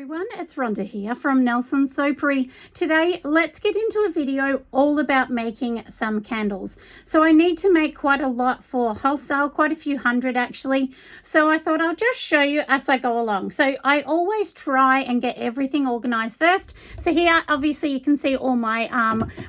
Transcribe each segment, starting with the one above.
everyone, it's Rhonda here from Nelson Soapery. Today, let's get into a video all about making some candles. So I need to make quite a lot for wholesale, quite a few hundred actually. So I thought I'll just show you as I go along. So I always try and get everything organized first. So here, obviously you can see all my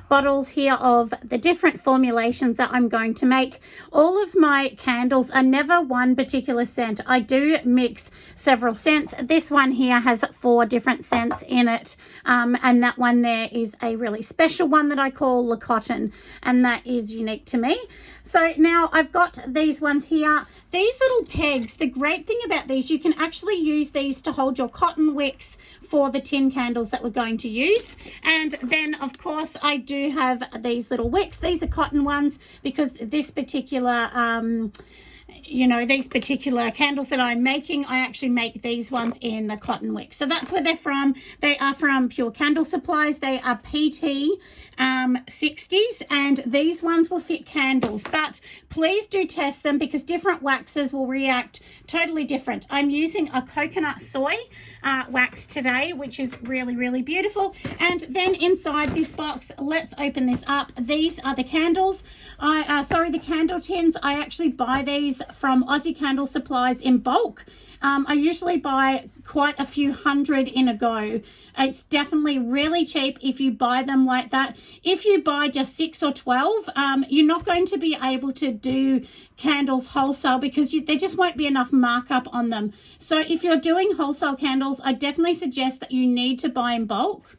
bottles here of the different formulations that I'm going to make. All of my candles are never one particular scent. I do mix several scents. This one here has 4 different scents in it, and that one there is a really special one that I call Le Cotton, and that is unique to me. So now I've got these ones here. These little pegs, the great thing about these, you can actually use these to hold your cotton wicks for the tin candles that we're going to use. And then of course I do have these little wicks. These are cotton ones because this particular these particular candles that I'm making, I actually make these ones in the cotton wick. So that's where they're from. They are from Pure Candle Supplies. They are PT 60s, and these ones will fit candles, but please do test them because different waxes will react totally different. I'm using a coconut soy wax today, which is really, really beautiful. And then inside this box, let's open this up. These are the candles. The candle tins. I actually buy these from Aussie Candle Supplies in bulk. I usually buy quite a few hundred in a go. It's definitely really cheap if you buy them like that. If you buy just 6 or 12, you're not going to be able to do candles wholesale because there just won't be enough markup on them. So if you're doing wholesale candles, I definitely suggest that you need to buy in bulk.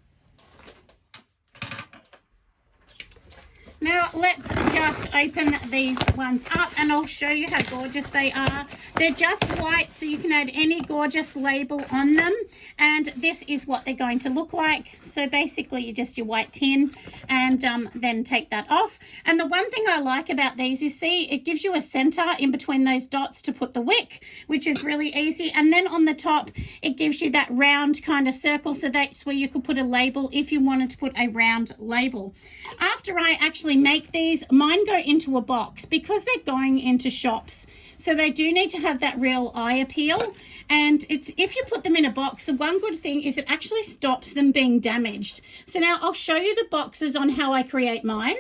Now let's just open these ones up and I'll show you how gorgeous they are. They're just white, so you can add any gorgeous label on them, and this is what they're going to look like. So basically you just your white tin and then take that off. And the one thing I like about these is, see, it gives you a center in between those dots to put the wick, which is really easy. And then on the top it gives you that round kind of circle, so that's where you could put a label if you wanted to put a round label. After I actually make these, mine go into a box because they're going into shops, so they do need to have that real eye appeal. And it's, if you put them in a box, the one good thing is it actually stops them being damaged. So now I'll show you the boxes on how I create mine.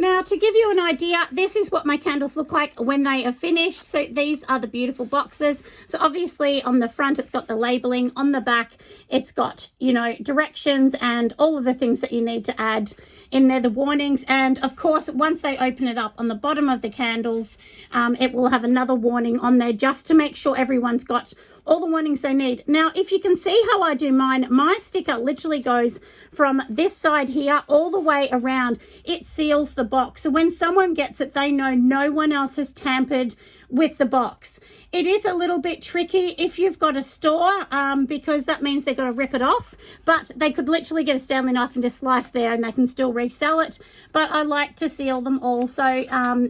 Now, to give you an idea, this is what my candles look like when they are finished. So these are the beautiful boxes. So obviously on the front, it's got the labeling. On the back, it's got, directions and all of the things that you need to add in there, the warnings. And of course, once they open it up on the bottom of the candles, it will have another warning on there just to make sure everyone's got all the warnings they need. Now, if you can see how I do mine, my sticker literally goes from this side here all the way around. It seals the box. So when someone gets it, they know no one else has tampered with the box. It is a little bit tricky if you've got a store because that means they've got to rip it off, but they could literally get a Stanley knife and just slice there and they can still resell it. But I like to seal them all so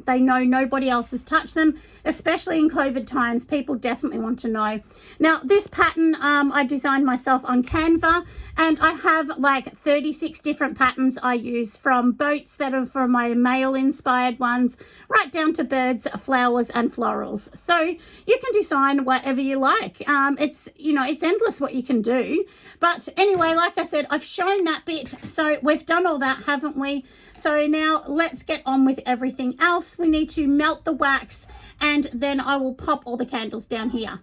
they know nobody else has touched them, especially in COVID times. People definitely want to know. Now, this pattern I designed myself on Canva, and I have like 36 different patterns I use, from boats that are for my male inspired ones right down to birds, flowers and florals. So you can design whatever you like. It's endless what you can do. But anyway, like I said, I've shown that bit. So we've done all that, haven't we? So now let's get on with everything else. We need to melt the wax, and then I will pop all the candles down here.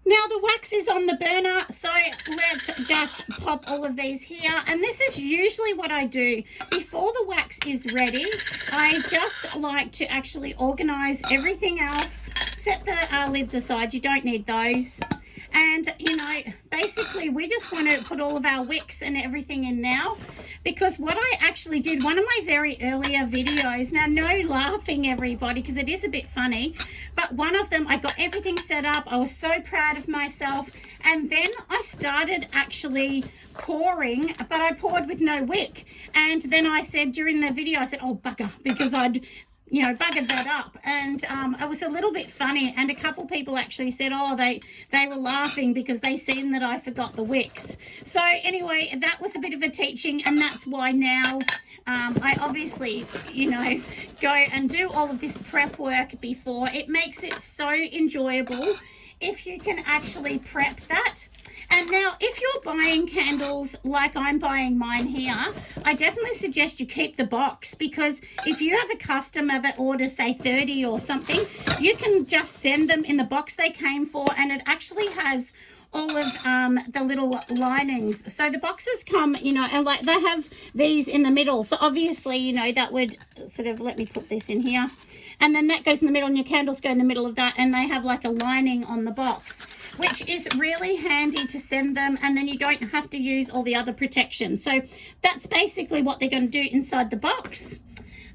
Now the wax is on the burner, so let's just pop all of these here. And this is usually what I do. Before the wax is ready, I just like to actually organize everything else. Set the lids aside, you don't need those. And, basically we just want to put all of our wicks and everything in now, because what I actually did, one of my very earlier videos, now no laughing everybody because it is a bit funny, but one of them I got everything set up. I was so proud of myself, and then I started actually pouring, but I poured with no wick. And then I said during the video, I said, oh bugger, because I'd buggered that up. And it was a little bit funny, and a couple people actually said, oh, they were laughing because they seen that I forgot the wicks. So anyway, that was a bit of a teaching, and that's why now I obviously, you know, go and do all of this prep work before. It makes it so enjoyable if you can actually prep that. And now, if you're buying candles like I'm buying mine here, I definitely suggest you keep the box, because if you have a customer that orders, say, 30 or something, you can just send them in the box they came for, and it actually has all of the little linings. So the boxes come, you know, and like they have these in the middle. So obviously, you know, that would sort of, let me put this in here. And then that goes in the middle, and your candles go in the middle of that, and they have like a lining on the box, which is really handy to send them, and then you don't have to use all the other protection. So that's basically what they're going to do inside the box.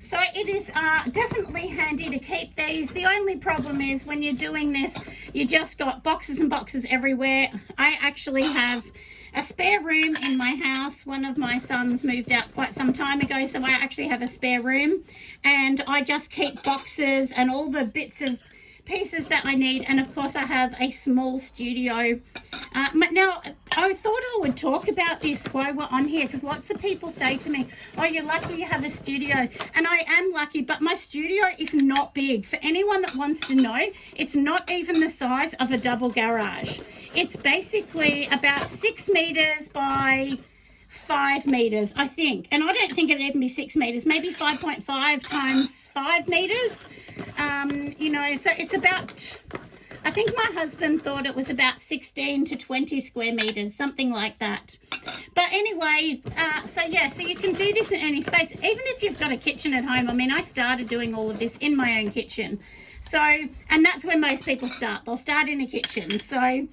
So it is definitely handy to keep these. The only problem is when you're doing this, you just got boxes and boxes everywhere. I actually have a spare room in my house. One of my sons moved out quite some time ago, so I actually have a spare room, and I just keep boxes and all the bits of pieces that I need. And of course I have a small studio. Now I thought I would talk about this while we're on here, because lots of people say to me, oh, you're lucky you have a studio. And I am lucky, but my studio is not big. For anyone that wants to know, it's not even the size of a double garage. It's basically about 6 meters by 5 meters, I think. And I don't think it'd even be 6 meters, maybe 5.5 times 5 meters. You know, so it's about, I think my husband thought it was about 16 to 20 square meters, something like that. But anyway, so yeah, so you can do this in any space, even if you've got a kitchen at home. I mean, I started doing all of this in my own kitchen. So, and that's where most people start. They'll start in a kitchen. So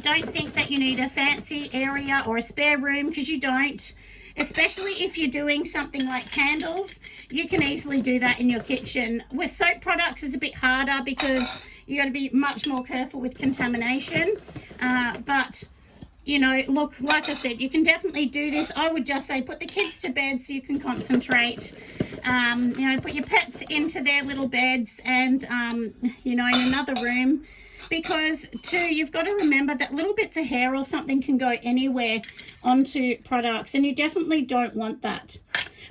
don't think that you need a fancy area or a spare room, because you don't. Especially if you're doing something like candles, you can easily do that in your kitchen. With soap products, it's a bit harder because you got to be much more careful with contamination. But, you know, look, like I said, you can definitely do this. I would just say put the kids to bed so you can concentrate. You know, put your pets into their little beds and, you know, in another room. Because too, you've got to remember that little bits of hair or something can go anywhere onto products, and you definitely don't want that.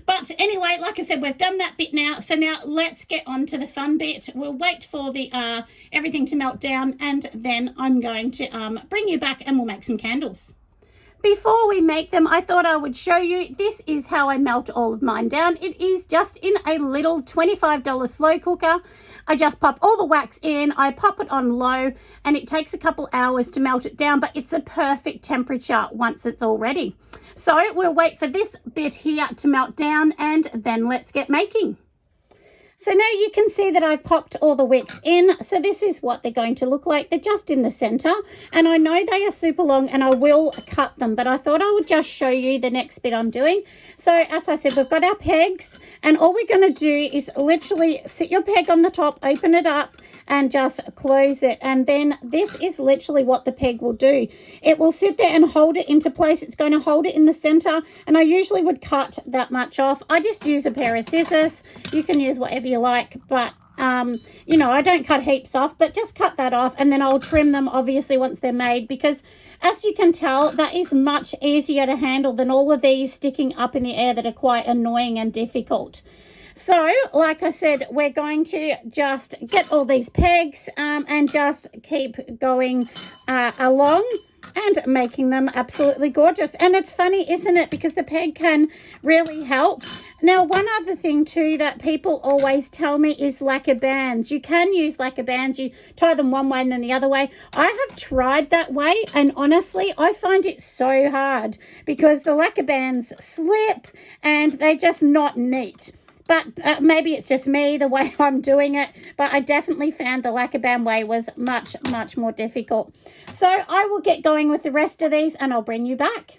But anyway, like I said, we've done that bit now. So now let's get on to the fun bit. We'll wait for the everything to melt down, and then I'm going to bring you back and we'll make some candles. Before we make them, I thought I would show you. This is how I melt all of mine down. It is just in a little $25 slow cooker. I just pop all the wax in, I pop it on low, and it takes a couple hours to melt it down, but it's a perfect temperature once it's all ready. So we'll wait for this bit here to melt down, and then let's get making. So now you can see that I popped all the wicks in. So this is what they're going to look like. They're just in the center, and I know they are super long and I will cut them, but I thought I would just show you the next bit I'm doing. So as I said, we've got our pegs, and all we're going to do is literally sit your peg on the top, open it up, and just close it. And then this is literally what the peg will do. It will sit there and hold it into place. It's going to hold it in the center, and I usually would cut that much off. I just use a pair of scissors. You can use whatever you like, but you know, I don't cut heaps off, but just cut that off, and then I'll trim them obviously once they're made, because as you can tell, that is much easier to handle than all of these sticking up in the air that are quite annoying and difficult. So like I said, we're going to just get all these pegs and just keep going along and making them absolutely gorgeous. And it's funny, isn't it? Because the peg can really help. Now, one other thing too that people always tell me is lacquer bands. You can use lacquer bands. You tie them one way and then the other way. I have tried that way, and honestly, I find it so hard because the lacquer bands slip and they're just not neat. But maybe it's just me, the way I'm doing it. But I definitely found the lacquer band way was much, much more difficult. So I will get going with the rest of these and I'll bring you back.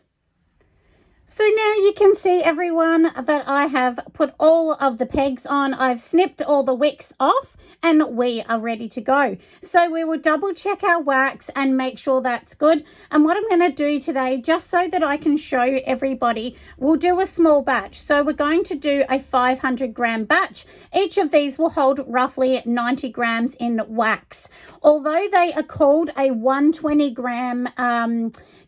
So now you can see, everyone, that I have put all of the pegs on. I've snipped all the wicks off and we are ready to go. So we will double check our wax and make sure that's good. And what I'm going to do today, just so that I can show everybody, we'll do a small batch. So we're going to do a 500 gram batch. Each of these will hold roughly 90 grams in wax. Although they are called a 120 gram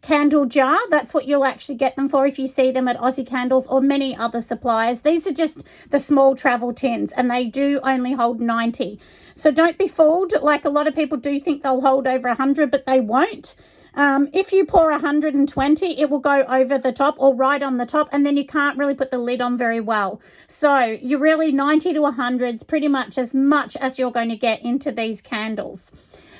candle jar. That's what you'll actually get them for if you see them at Aussie Candles or many other suppliers. These are just the small travel tins, and they do only hold 90. So don't be fooled. Like, a lot of people do think they'll hold over 100, but they won't. If you pour 120, it will go over the top or right on the top, and then you can't really put the lid on very well. So you're really 90 to 100 is pretty much as you're going to get into these candles.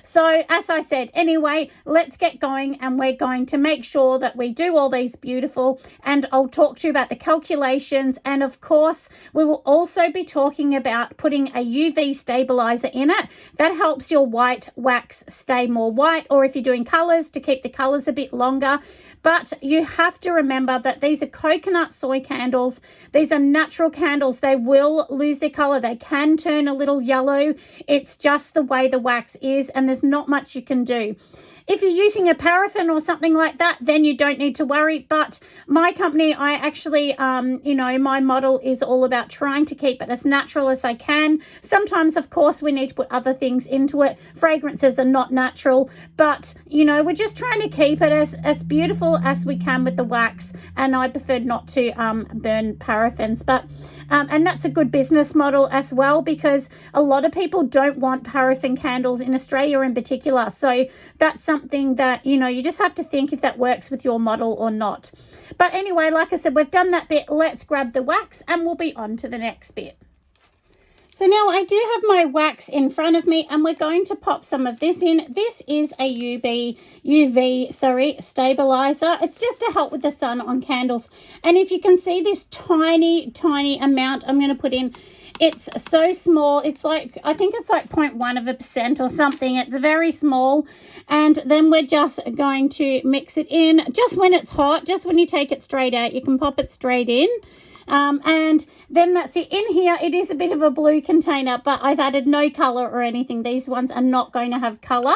So as I said, anyway, let's get going, and we're going to make sure that we do all these beautiful, and I'll talk to you about the calculations. And of course, we will also be talking about putting a UV stabilizer in it. That helps your white wax stay more white, or if you're doing colors, to keep the colors a bit longer. But you have to remember that these are coconut soy candles. These are natural candles. They will lose their color. They can turn a little yellow. It's just the way the wax is, and there's not much you can do. If you're using a paraffin or something like that, then you don't need to worry. But my company, I actually, my model is all about trying to keep it as natural as I can. Sometimes, of course, we need to put other things into it. Fragrances are not natural, but, we're just trying to keep it as beautiful as we can with the wax. And I prefer not to burn paraffins. But and that's a good business model as well, because a lot of people don't want paraffin candles in Australia in particular. So that's something that, you just have to think if that works with your model or not. But anyway, like I said, we've done that bit. Let's grab the wax and we'll be on to the next bit. So now I do have my wax in front of me, and we're going to pop some of this in. This is a UV stabilizer. It's just to help with the sun on candles. And if you can see this tiny amount I'm going to put in, it's so small. It's like, I think it's like 0.1% or something. It's very small. And then we're just going to mix it in just when it's hot, just when you take it straight out. You can pop it straight in. And then that's it. In here, it is a bit of a blue container, but I've added no color or anything. These ones are not going to have color.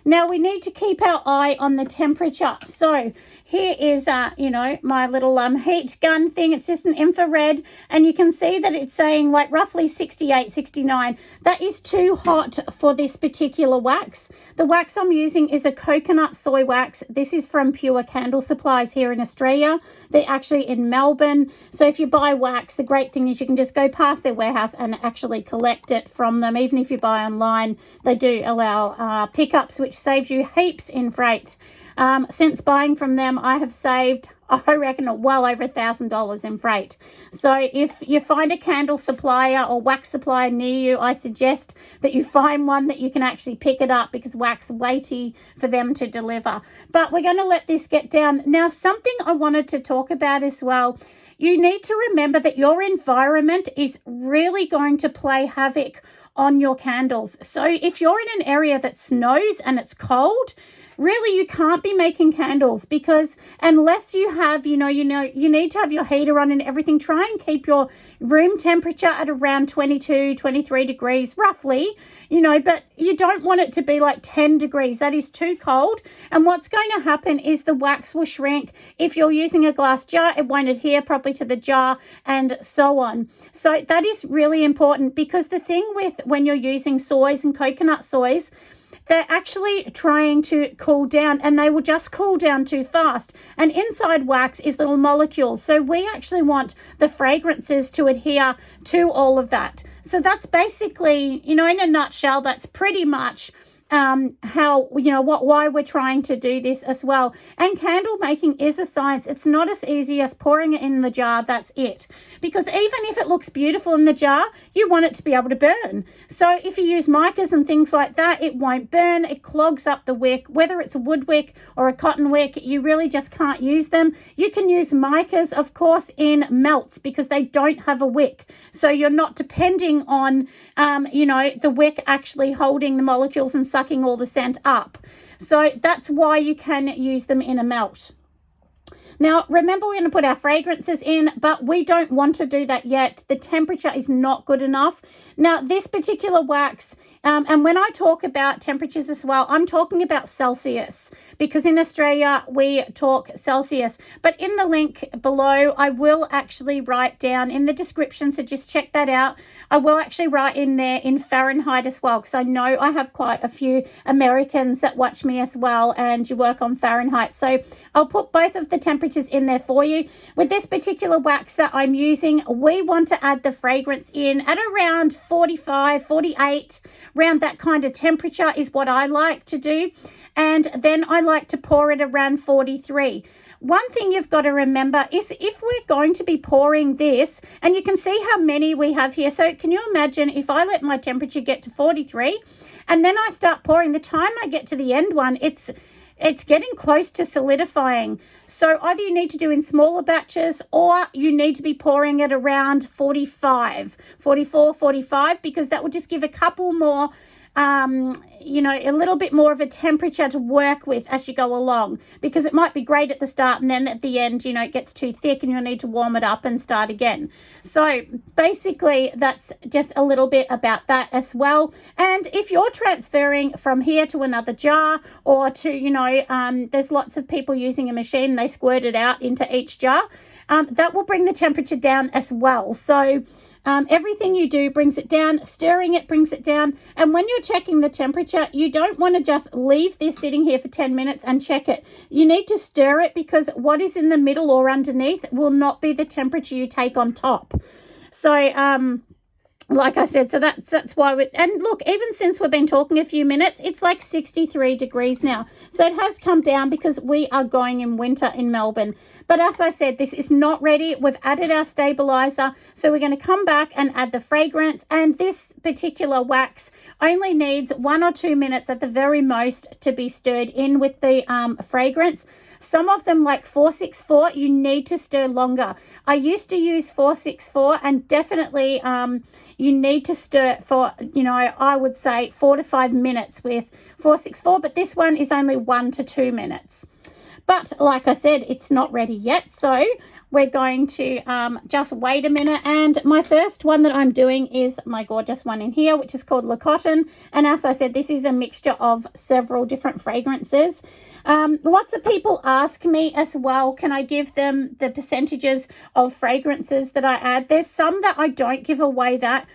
Now we need to keep our eye on the temperature. So here is, my little heat gun thing. It's just an infrared, and you can see that it's saying like roughly 68, 69. That is too hot for this particular wax. The wax I'm using is a coconut soy wax. This is from Pure Candle Supplies here in Australia. They're actually in Melbourne. So if you buy wax, the great thing is you can just go past their warehouse and actually collect it from them. Even if you buy online, they do allow pickups, which saves you heaps in freight. Since buying from them, I have saved, I reckon, well over $1,000 in freight. So if you find a candle supplier or wax supplier near you, I suggest that you find one that you can actually pick it up, because wax weighty for them to deliver. But we're going to let this get down. Now, something I wanted to talk about as well. You need to remember that your environment is really going to play havoc on your candles. So if you're in an area that snows and it's cold, really, you can't be making candles, because unless you have, you need to have your heater on and everything. Try and keep your room temperature at around 22, 23 degrees roughly, but you don't want it to be like 10 degrees. That is too cold. And what's going to happen is the wax will shrink. If you're using a glass jar, it won't adhere properly to the jar, and so on. So that is really important, because the thing with when you're using soys and coconut soys, they're actually trying to cool down, and they will just cool down too fast. And inside wax is little molecules. So we actually want the fragrances to adhere to all of that. So that's basically, in a nutshell, that's pretty much how, why we're trying to do this as well. And candle making is a science. It's not as easy as pouring it in the jar. That's it. Because even if it looks beautiful in the jar, you want it to be able to burn. So if you use micas and things like that, it won't burn. It clogs up the wick. Whether it's a wood wick or a cotton wick, you really just can't use them. You can use micas, of course, in melts, because they don't have a wick. So you're not depending on, the wick actually holding the molecules and sucking all the scent up. So that's why you can use them in a melt. Now, remember, we're going to put our fragrances in, but we don't want to do that yet. The temperature is not good enough. Now, this particular wax, And when I talk about temperatures as well, I'm talking about Celsius, because in Australia we talk Celsius. But in the link below, I will actually write down in the description, so just check that out. I will actually write in there in Fahrenheit as well, because I know I have quite a few Americans that watch me as well, and you work on Fahrenheit. So I'll put both of the temperatures in there for you. With this particular wax that I'm using, we want to add the fragrance in at around 45, 48, around that kind of temperature is what I like to do. And then I like to pour it around 43. One thing you've got to remember is if we're going to be pouring this, and you can see how many we have here. So can you imagine if I let my temperature get to 43 and then I start pouring, the time I get to the end one, it's getting close to solidifying. So either you need to do in smaller batches, or you need to be pouring at around 45, 44, 45, because that will just give a couple more, you know, a little bit more of a temperature to work with as you go along, because it might be great at the start and then at the end, you know, it gets too thick and you'll need to warm it up and start again. So basically that's just a little bit about that as well. And if you're transferring from here to another jar, or to, you know, there's lots of people using a machine, they squirt it out into each jar, that will bring the temperature down as well. So everything you do brings it down. Stirring it brings it down. And when you're checking the temperature, you don't want to just leave this sitting here for 10 minutes and check it. You need to stir it, because what is in the middle or underneath will not be the temperature you take on top. So like I said, so that's why and look, even since we've been talking a few minutes, it's like 63 degrees now. So it has come down because we are going in winter in Melbourne. But as I said, this is not ready. We've added our stabilizer. So we're going to come back and add the fragrance. And this particular wax only needs 1 or 2 minutes at the very most to be stirred in with the fragrance. Some of them, like 464, you need to stir longer. I used to use 464, and definitely you need to stir for, you know, I would say 4 to 5 minutes with 464, but this one is only 1 to 2 minutes. But like I said, it's not ready yet, so we're going to just wait a minute. And my first one that I'm doing is my gorgeous one in here, which is called Le Cotton. And as I said, this is a mixture of several different fragrances. Lots of people ask me as well, can I give them the percentages of fragrances that I add? There's some that I don't give away that.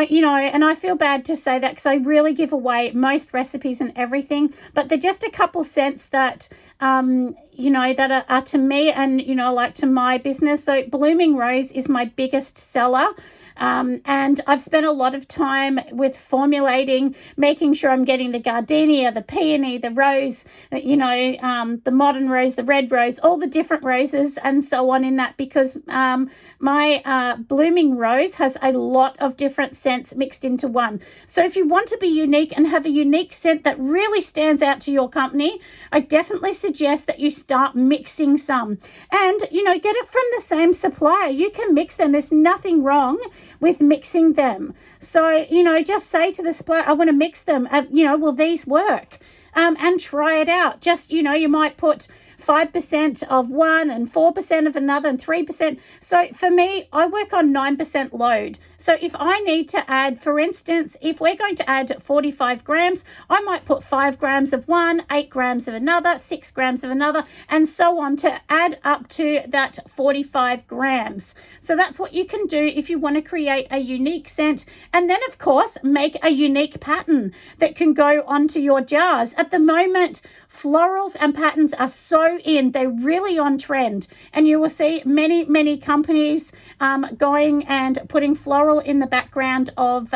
You know, and I feel bad to say that, because I really give away most recipes and everything, but they're just a couple cents that, you know, that are to me and, you know, like to my business. So Blooming Rose is my biggest seller. And I've spent a lot of time with formulating, making sure I'm getting the gardenia, the peony, the rose, you know, the modern rose, the red rose, all the different roses and so on in that, because my Blooming Rose has a lot of different scents mixed into one. So if you want to be unique and have a unique scent that really stands out to your company, I definitely suggest that you start mixing some. And, you know, get it from the same supplier. You can mix them. There's nothing wrong with mixing them. So, you know, just say to the supplier, I want to mix them. You know, will these work? And try it out. Just, you know, you might put 5% of one and 4% of another and 3%. So for me, I work on 9% load. So if I need to add, for instance, if we're going to add 45 grams, I might put 5 grams of one, 8 grams of another, 6 grams of another, and so on to add up to that 45 grams. So that's what you can do if you want to create a unique scent. And then, of course, make a unique pattern that can go onto your jars. At the moment, florals and patterns are so in, they're really on trend, and you will see many companies going and putting floral in the background of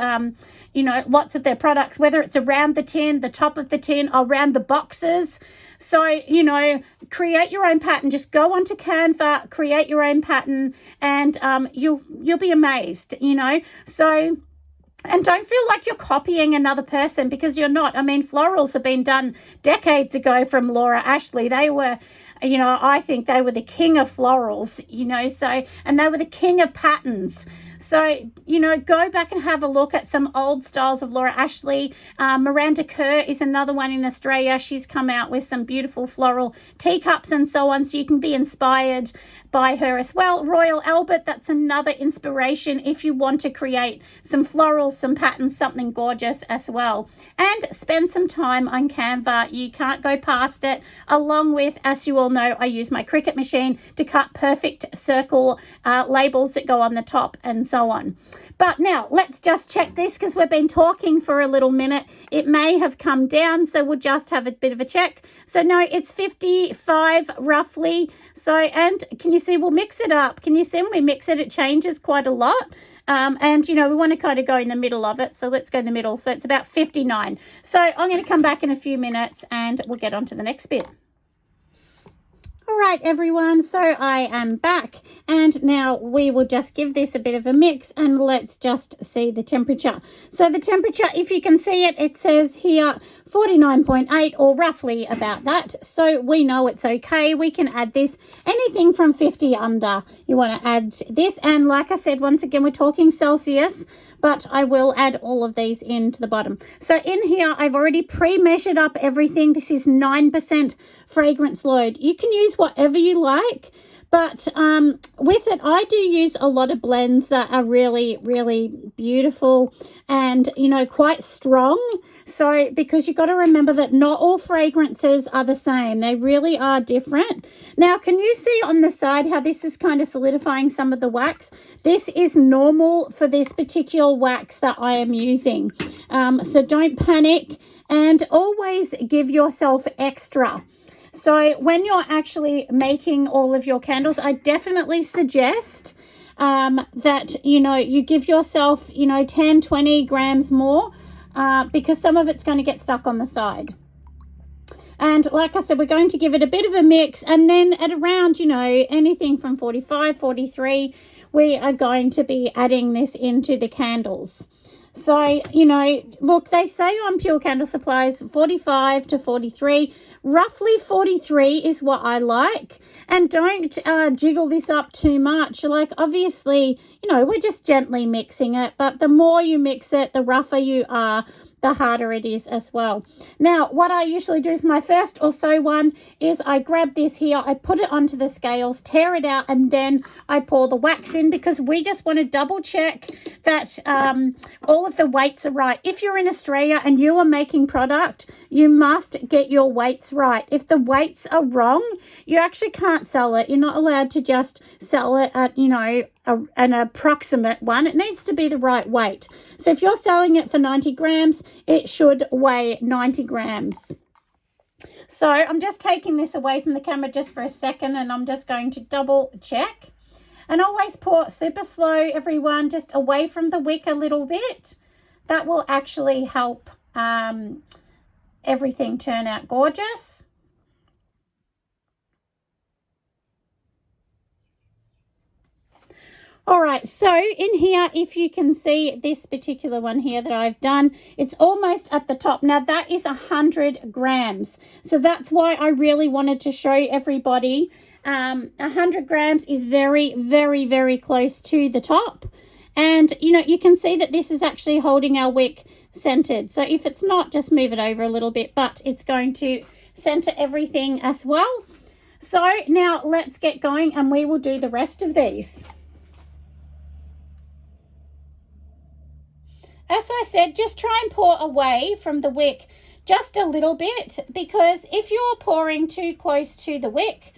you know, lots of their products, whether it's around the tin, the top of the tin, or around the boxes. So, you know, create your own pattern. Just go onto Canva, create your own pattern, and you'll be amazed, you know. So, and don't feel like you're copying another person, because you're not. I mean, florals have been done decades ago from Laura Ashley. They were, you know, I think they were the king of florals, you know, so, and they were the king of patterns. So, you know, go back and have a look at some old styles of Laura Ashley. Miranda Kerr is another one in Australia. She's come out with some beautiful floral teacups and so on, so you can be inspired by her as well. Royal Albert, that's another inspiration if you want to create some florals, some patterns, something gorgeous as well. And spend some time on Canva. You can't go past it. Along with, as you all know, I use my Cricut machine to cut perfect circle labels that go on the top and so on. But now let's just check this because we've been talking for a little minute. It may have come down, so we'll just have a bit of a check. So no, it's 55 roughly. So, and can you see, we'll mix it up. Can you see when we mix it, it changes quite a lot. And, you know, we want to kind of go in the middle of it. So let's go in the middle. So it's about 59. So I'm going to come back in a few minutes and we'll get on to the next bit. All right, everyone, so I am back, and now we will just give this a bit of a mix, and let's just see the temperature. So the temperature, if you can see it, it says here 49.8 or roughly about that. So we know it's okay. We can add this anything from 50 under. You want to add this, and like I said, once again, we're talking Celsius, but I will add all of these into the bottom. So in here, I've already pre-measured up everything. This is 9% fragrance load. You can use whatever you like, but with it, I do use a lot of blends that are really, really beautiful and, you know, quite strong. So, because you've got to remember that not all fragrances are the same. They really are different. Now, can you see on the side how this is kind of solidifying some of the wax? This is normal for this particular wax that I am using. So don't panic and always give yourself extra. So when you're actually making all of your candles, I definitely suggest that, you know, you give yourself, you know, 10, 20 grams more because some of it's going to get stuck on the side. And like I said, we're going to give it a bit of a mix, and then at around, you know, anything from 45, 43, we are going to be adding this into the candles. So, you know, look, they say on Pure Candle Supplies 45 to 43. Roughly 43 is what I like. And don't jiggle this up too much. Like, obviously, you know, we're just gently mixing it. But the more you mix it, the rougher you are, the harder it is as well. Now, what I usually do for my first or so one is I grab this here, I put it onto the scales, tear it out, and then I pour the wax in because we just want to double check that all of the weights are right. If you're in Australia and you are making product, you must get your weights right. If the weights are wrong, you actually can't sell it. You're not allowed to just sell it at, you know, an approximate one. It needs to be the right weight. So if you're selling it for 90 grams, it should weigh 90 grams. So I'm just taking this away from the camera just for a second, and I'm just going to double check. And always pour super slow, everyone, just away from the wick a little bit. That will actually help everything turn out gorgeous. All right, so in here, if you can see this particular one here that I've done, it's almost at the top. Now, that is 100 grams. So that's why I really wanted to show everybody 100 grams is very, very, very close to the top. And, you know, you can see that this is actually holding our wick centered. So if it's not, just move it over a little bit, but it's going to center everything as well. So now let's get going and we will do the rest of these. As I said, just try and pour away from the wick just a little bit, because if you're pouring too close to the wick,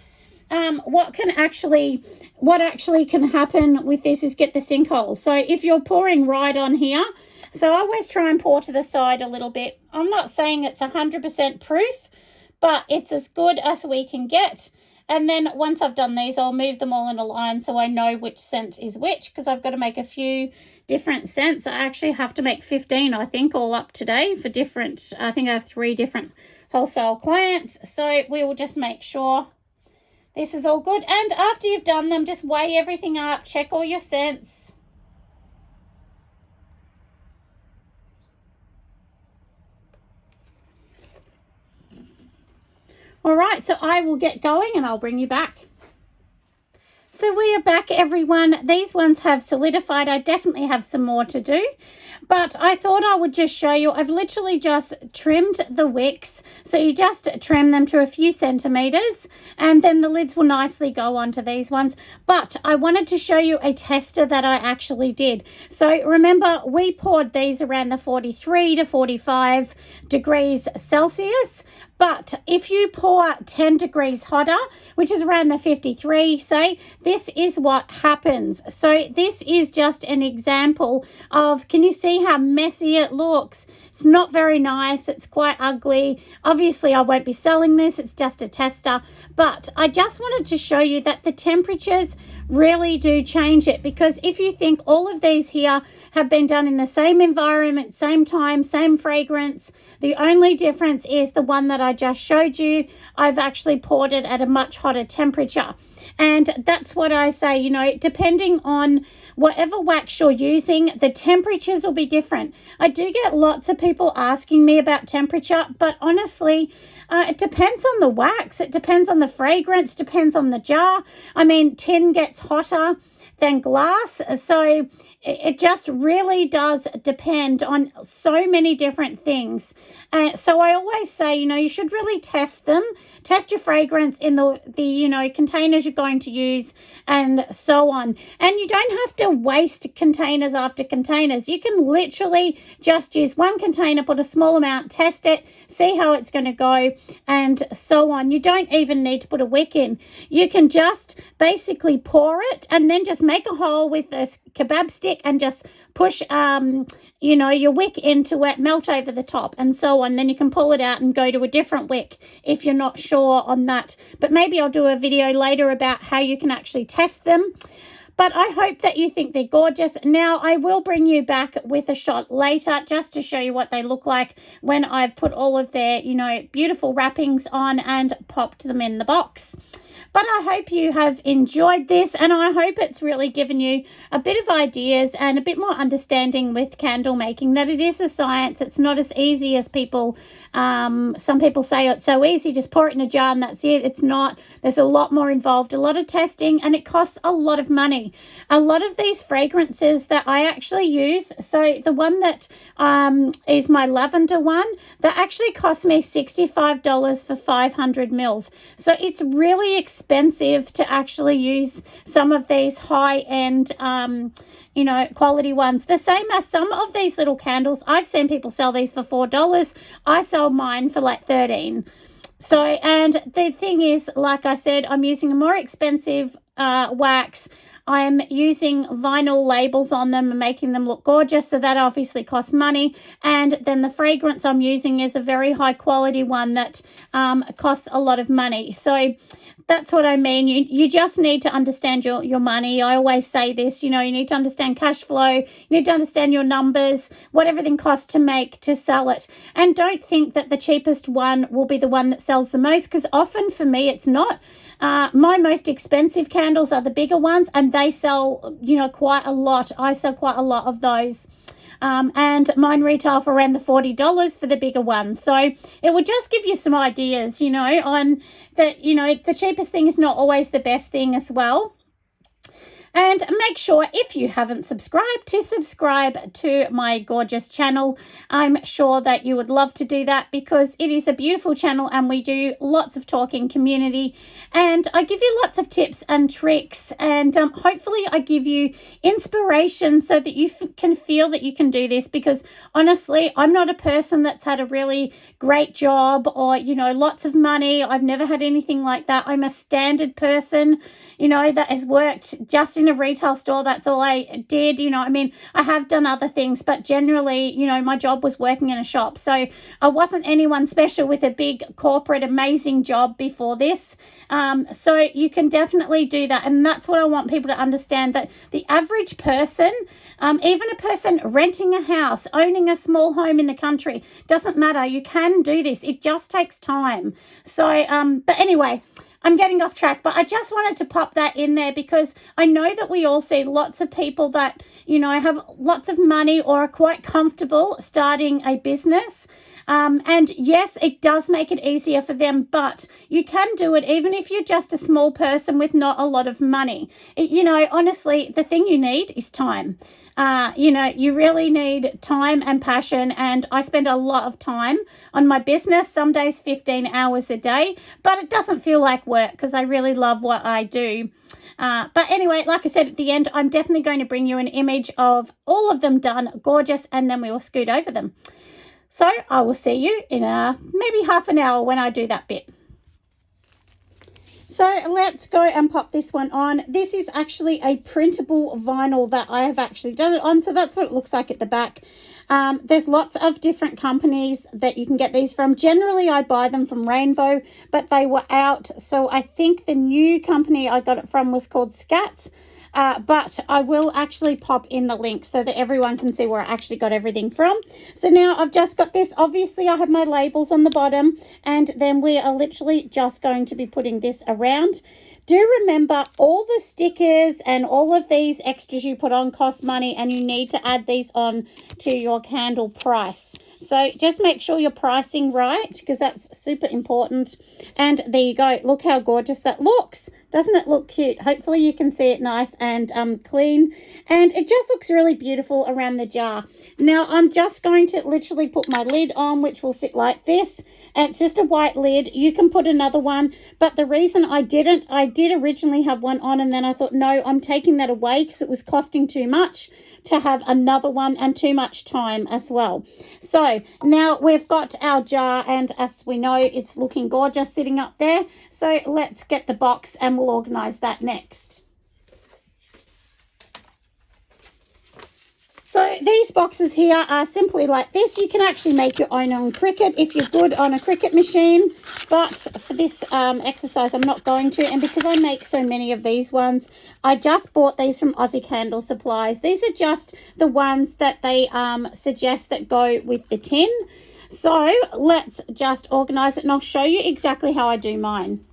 what actually can happen with this is get the sinkholes. So if you're pouring right on here, so I always try and pour to the side a little bit. I'm not saying it's 100% proof, but it's as good as we can get. And then once I've done these, I'll move them all in a line so I know which scent is which, because I've got to make a few different scents. I actually have to make 15, I think, all up today for different, I think I have 3 different wholesale clients. So we will just make sure this is all good. And after you've done them, just weigh everything up, check all your scents. All right, so I will get going and I'll bring you back. So we are back, everyone. These ones have solidified. I definitely have some more to do, but I thought I would just show you. I've literally just trimmed the wicks. So you just trim them to a few centimeters, and then the lids will nicely go onto these ones. But I wanted to show you a tester that I actually did. So remember, we poured these around the 43 to 45 degrees Celsius. But if you pour 10 degrees hotter, which is around the 53, say, this is what happens. So this is just an example of, can you see how messy it looks? It's not very nice. It's quite ugly. Obviously, I won't be selling this. It's just a tester. But I just wanted to show you that the temperatures really do change it, because if you think all of these here have been done in the same environment, same time, same fragrance, the only difference is the one that I just showed you, I've actually poured it at a much hotter temperature. And that's what I say, you know, depending on whatever wax you're using, the temperatures will be different. I do get lots of people asking me about temperature, but honestly, it depends on the wax. It depends on the fragrance, depends on the jar. I mean, tin gets hotter than glass. So it just really does depend on so many different things. So I always say, you know, you should really test them. Test your fragrance in the you know, containers you're going to use and so on. And you don't have to waste containers after containers. You can literally just use one container, put a small amount, test it, see how it's going to go, and so on. You don't even need to put a wick in. You can just basically pour it and then just make a hole with this kebab stick and just push you know, your wick into it, melt over the top, and so on. Then you can pull it out and go to a different wick if you're not sure on that. But maybe I'll do a video later about how you can actually test them. But I hope that you think they're gorgeous. Now, I will bring you back with a shot later just to show you what they look like when I've put all of their, you know, beautiful wrappings on and popped them in the box. But I hope you have enjoyed this, and I hope it's really given you a bit of ideas and a bit more understanding with candle making, that it is a science. It's not as easy as people, some people say it's so easy, just pour it in a jar and that's it. It's not. There's a lot more involved, a lot of testing, and it costs a lot of money. A lot of these fragrances that I actually use, so the one that is my lavender one, that actually cost me $65 for 500 mils. So it's really expensive to actually use some of these high-end you know, quality ones. The same as some of these little candles. I've seen people sell these for $4. I sold mine for like $13. So, and the thing is, like I said, I'm using a more expensive wax. I'm using vinyl labels on them and making them look gorgeous, so that obviously costs money. And then the fragrance I'm using is a very high quality one that costs a lot of money. So that's what I mean. You just need to understand your money. I always say this, you know, you need to understand cash flow. You need to understand your numbers, what everything costs to make, to sell it. And don't think that the cheapest one will be the one that sells the most, because often for me, it's not. My most expensive candles are the bigger ones, and they sell, you know, quite a lot. I sell quite a lot of those. And mine retail for around the $40 for the bigger ones. So it would just give you some ideas, you know, on that, you know, the cheapest thing is not always the best thing as well. And make sure, if you haven't subscribed, to subscribe to my gorgeous channel. I'm sure that you would love to do that, because it is a beautiful channel and we do lots of talking community, and I give you lots of tips and tricks, and hopefully I give you inspiration so that you can feel that you can do this, because honestly, I'm not a person that's had a really great job or, you know, lots of money. I've never had anything like that. I'm a standard person, you know, that has worked just in a retail store. That's all I did. You know, I mean, I have done other things, but generally, you know, my job was working in a shop. So I wasn't anyone special with a big corporate amazing job before this. So you can definitely do that. And that's what I want people to understand, that the average person, even a person renting a house, owning a small home in the country, doesn't matter. You can do this. It just takes time. So, but anyway, I'm getting off track, but I just wanted to pop that in there, because I know that we all see lots of people that, you know, have lots of money or are quite comfortable starting a business. And yes, it does make it easier for them, but you can do it even if you're just a small person with not a lot of money. You know, honestly, the thing you need is time. You know, you really need time and passion, and I spend a lot of time on my business, some days 15 hours a day, but it doesn't feel like work because I really love what I do. But anyway, like I said at the end, I'm definitely going to bring you an image of all of them done, gorgeous, and then we will scoot over them. So I will see you in maybe half an hour when I do that bit. So let's go and pop this one on. This is actually a printable vinyl that I have actually done it on. So that's what it looks like at the back. There's lots of different companies that you can get these from. Generally, I buy them from Rainbow, but they were out. So I think the new company I got it from was called Scats. But I will actually pop in the link so that everyone can see where I actually got everything from. So now I've just got this. Obviously, I have my labels on the bottom, and then we are literally just going to be putting this around. Do remember, all the stickers and all of these extras you put on cost money, and you need to add these on to your candle price. So just make sure you're pricing right, because that's super important. And there you go. Look how gorgeous that looks. Doesn't it look cute? Hopefully you can see it nice and clean. And it just looks really beautiful around the jar. Now I'm just going to literally put my lid on, which will sit like this. And it's just a white lid. You can put another one. But the reason I didn't, I did originally have one on, and then I thought, no, I'm taking that away because it was costing too much to have another one and too much time as well. So now we've got our jar, and as we know, it's looking gorgeous sitting up there. So let's get the box and we'll organize that next. So these boxes here are simply like this. You can actually make your own on Cricut if you're good on a Cricut machine. But for this exercise, I'm not going to. And because I make so many of these ones, I just bought these from Aussie Candle Supplies. These are just the ones that they suggest that go with the tin. So let's just organize it, and I'll show you exactly how I do mine.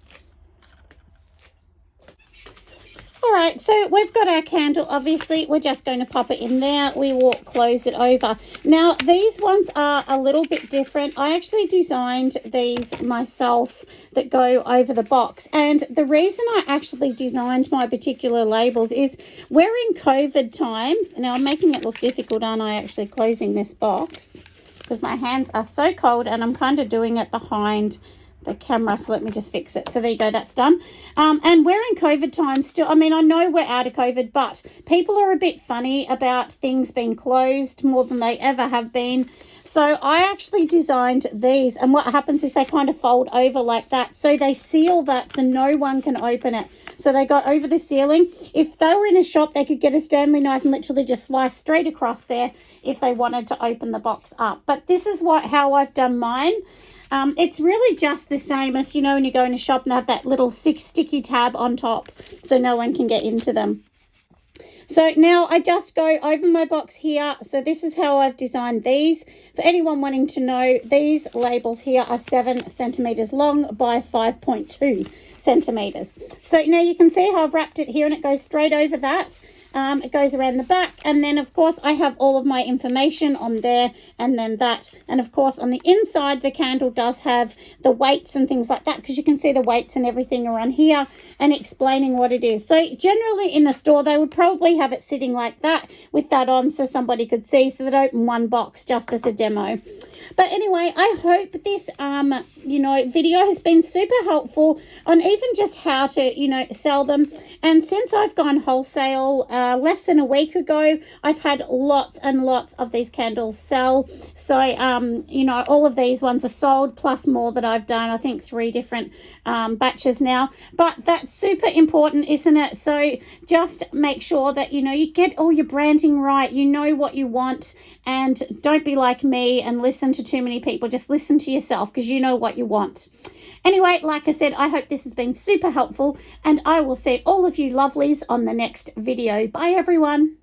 All right, so we've got our candle. Obviously, we're just going to pop it in there. We will close it over. Now, these ones are a little bit different. I actually designed these myself that go over the box. And the reason I actually designed my particular labels is we're in COVID times. Now, I'm making it look difficult, aren't I, actually closing this box? Because my hands are so cold, and I'm kind of doing it behind the camera, so let me just fix it. So there you go, that's done. And we're in COVID times still. I mean, I know we're out of COVID, but people are a bit funny about things being closed more than they ever have been. So I actually designed these, and what happens is they kind of fold over like that, so they seal that so no one can open it. So they go over the ceiling. If they were in a shop, they could get a Stanley knife and literally just slice straight across there if they wanted to open the box up. But this is how I've done mine. It's really just the same as, you know, when you go in a shop and have that little sticky tab on top so no one can get into them. So now I just go over my box here. So this is how I've designed these. For anyone wanting to know, these labels here are 7 centimeters long by 5.2 centimeters. So now you can see how I've wrapped it here, and it goes straight over that. It goes around the back, and then of course I have all of my information on there, and then that, and of course on the inside the candle does have the weights and things like that, because you can see the weights and everything around here and explaining what it is. So generally in a store they would probably have it sitting like that with that on so somebody could see, so they'd open one box just as a demo. But anyway, I hope this, you know, video has been super helpful on even just how to, you know, sell them. And since I've gone wholesale less than a week ago, I've had lots and lots of these candles sell. So, you know, all of these ones are sold, plus more that I've done. I think 3 different batches now. But that's super important, isn't it? So just make sure that, you know, you get all your branding right. You know what you want, and don't be like me and listen to too many people. Just listen to yourself, because you know what you want. Anyway, like I said, I hope this has been super helpful, and I will see all of you lovelies on the next video. Bye, everyone.